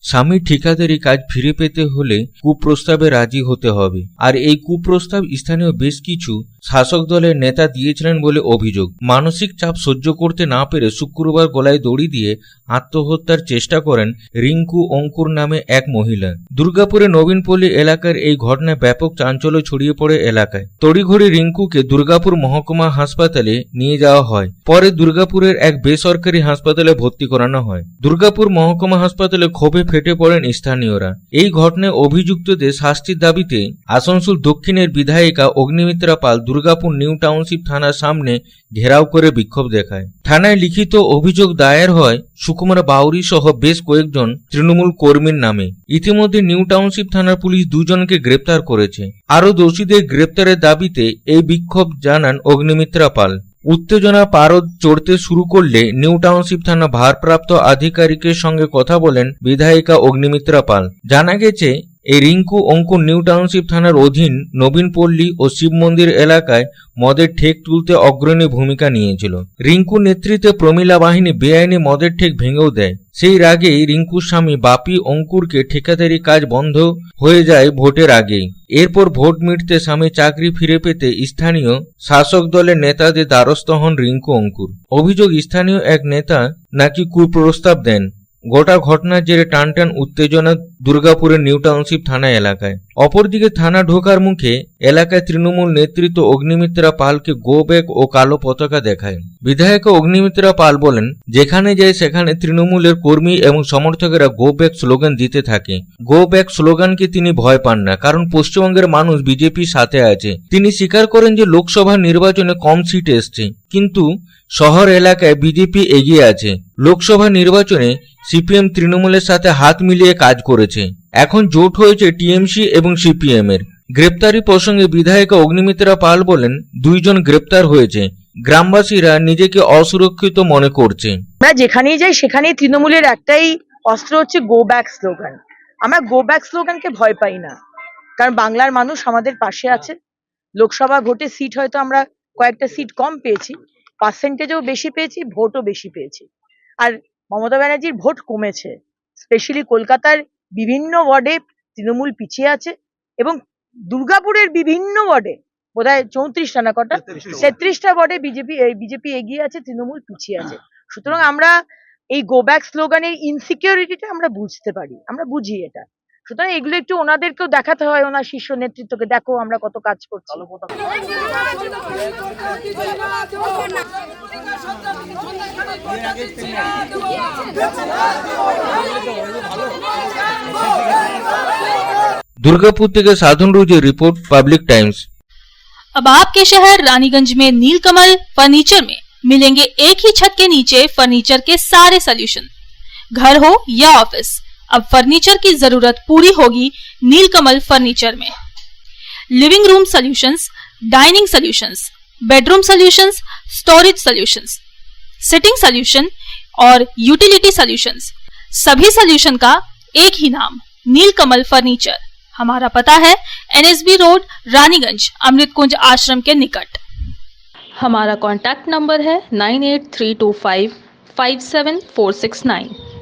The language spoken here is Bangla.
স্বামী ঠিকাদারি কাজ ফিরে পেতে হলে কুপ্রস্তাবে রাজি হতে হবে। আর এই কুপ্রস্তাব স্থানীয় বেশ কিছু শাসক দলের নেতা দিয়েছিলেন বলে অভিযোগ। মানসিক চাপ সহ্য করতে না পেরে শুক্রবার গলায় দড়ি দিয়ে আত্মহত্যার চেষ্টা করেন রিঙ্কু অঙ্কুর নামে এক মহিলা। দুর্গাপুরের নবীনপল্লী এলাকার এই ঘটনায় ব্যাপক চাঞ্চল্য ছড়িয়ে পড়ে এলাকায়। তড়িঘড়ি রিঙ্কুকে দুর্গাপুর মহকুমা হাসপাতালে নিয়ে যাওয়া হয়। পরে দুর্গাপুরের এক বেসরকারি হাসপাতালে ভর্তি করানো হয়। দুর্গাপুর মহকুমা হাসপাতালে ক্ষোভে ফেটে পড়েন স্থানীয়রা। এই ঘটনায় অভিযুক্তদের শাস্তির দাবিতে আসানসোল দক্ষিণের বিধায়িকা অগ্নিমিত্রা পাল দুর্গাপুর নিউ টাউনশিপ থানার সামনে ঘেরাও করে বিক্ষোভ দেখায়। থানায় লিখিত অভিযোগ দায়ের হয় সুকুমার বাউরি সহ বেশ কয়েকজন তৃণমূল কর্মীর নামে। ইতিমধ্যে নিউ টাউনশিপ থানার পুলিশ দুজনকে গ্রেপ্তার করেছে। আরও দোষীদের গ্রেপ্তারের দাবিতে এই বিক্ষোভ জানান অগ্নিমিত্রা পাল। উত্তেজনা পারদ চড়তে শুরু করলে নিউ টাউনশিপ থানা ভারপ্রাপ্ত আধিকারিকের সঙ্গে কথা বলেন বিধায়িকা অগ্নিমিত্রা পাল। জানা গেছে এই রিঙ্কু অঙ্কুর নিউ টাউনশিপ থানার অধীন নবীনপল্লী ও শিব মন্দির এলাকায় মদের ঠেক তুলতে অগ্রণী ভূমিকা নিয়েছিল। রিঙ্কুর নেতৃত্বে প্রমিলা বাহিনী বেআইনি মদের ঠেক ভেঙেও দেয়। সেই রাগেই রিঙ্কুর স্বামী বাপি অঙ্কুরকে ঠিকাদারি কাজ বন্ধ হয়ে যায় ভোটের আগেই। এরপর ভোট মিটতে স্বামী চাকরি ফিরে পেতে স্থানীয় শাসক দলের নেতাদের দ্বারস্থ হন রিঙ্কু অঙ্কুর। অভিযোগ স্থানীয় এক নেতা নাকি কুপ্রস্তাব দেন। গোটা ঘটনার জেরে টানটান উত্তেজনা দুর্গাপুরের নিউ টাউনশিপ থানা এলাকায়। অপরদিকে থানা ঢোকার মুখে এলাকায় তৃণমূল নেতৃত্ব অগ্নিমিত্রা পালকে গো ব্যাক ও কালো পতাকা দেখায়। বিধায়িকা অগ্নিমিত্রা পাল বলেন, যেখানে যায় সেখানে তৃণমূলের কর্মী এবং সমর্থকেরা গো ব্যাক স্লোগান দিতে থাকে। গো ব্যাক স্লোগানকে তিনি ভয় পান না, কারণ পশ্চিমবঙ্গের মানুষ বিজেপির সাথে আছে। তিনি স্বীকার করেন যে লোকসভা নির্বাচনে কম সিট এসছে, কিন্তু শহর এলাকায় বিজেপি এগিয়ে আছে। লোকসভা নির্বাচনে সিপিএম তৃণমূলের সাথে হাত মিলিয়ে কাজ করেছে। এখন জোট হয়েছে টিএমসি এবং সিপিএম এর। গ্রেপ্তারি প্রসঙ্গে বিধায়িকা অগ্নিমিত্রা পাল বলেন, দুইজন গ্রেপ্তার হয়েছে। গ্রামবাসীরা নিজেকে অসুরক্ষিত মনে করছে। আমরা যেখানেই যাই সেখানেই তৃণমূলের একটাই অস্ত্র হচ্ছে গো ব্যাক স্লোগান। আমরা গো ব্যাক স্লোগানকে ভয় পাই না, কারণ বাংলার মানুষ আমাদের পাশে আছে। লোকসভা ভোটে সিট হয়তো আমরা কয়েকটা সিট কম পেয়েছি, পার্সেন্টেজও বেশি পেয়েছি, ভোটও বেশি পেয়েছি। আর মমতা ব্যানার্জির ভোট কমেছে। স্পেশালি কলকাতার বিভিন্ন ওয়ার্ডে তৃণমূল পিছিয়ে আছে এবং দুর্গাপুরের বিভিন্ন ওয়ার্ডে বোধহয় 34টা না কটা 33টা ওয়ার্ডে বিজেপি এগিয়ে আছে, তৃণমূল পিছিয়ে আছে। সুতরাং আমরা এই গো ব্যাক স্লোগানের ইনসিকিউরিটিটা আমরা বুঝতে পারি, আমরা বুঝি এটা। সুতরাং এগুলো একটু ওনাদেরকেও দেখাতে হয়, ওনার শীর্ষ নেতৃত্বকে, দেখো আমরা কত কাজ করছি। दुर्गापुर থেকে साधन रुजर रिपोर्ट पब्लिक टाइम्स। अब आपके शहर रानीगंज में नीलकमल फर्नीचर में मिलेंगे एक ही छत के नीचे फर्नीचर के सारे सॉल्यूशन। घर हो या ऑफिस, अब फर्नीचर की जरूरत पूरी होगी नीलकमल फर्नीचर में। Living room solutions, dining solutions, bedroom solutions, storage solutions, sitting solution और यूटिलिटी सॉल्यूशंस, सभी सॉल्यूशन का एक ही नाम, नीलकमल फर्नीचर। हमारा पता है NSB रोड, रानीगंज, अमृत कुंज आश्रम के निकट। हमारा कॉन्टैक्ट नंबर है 9832557469।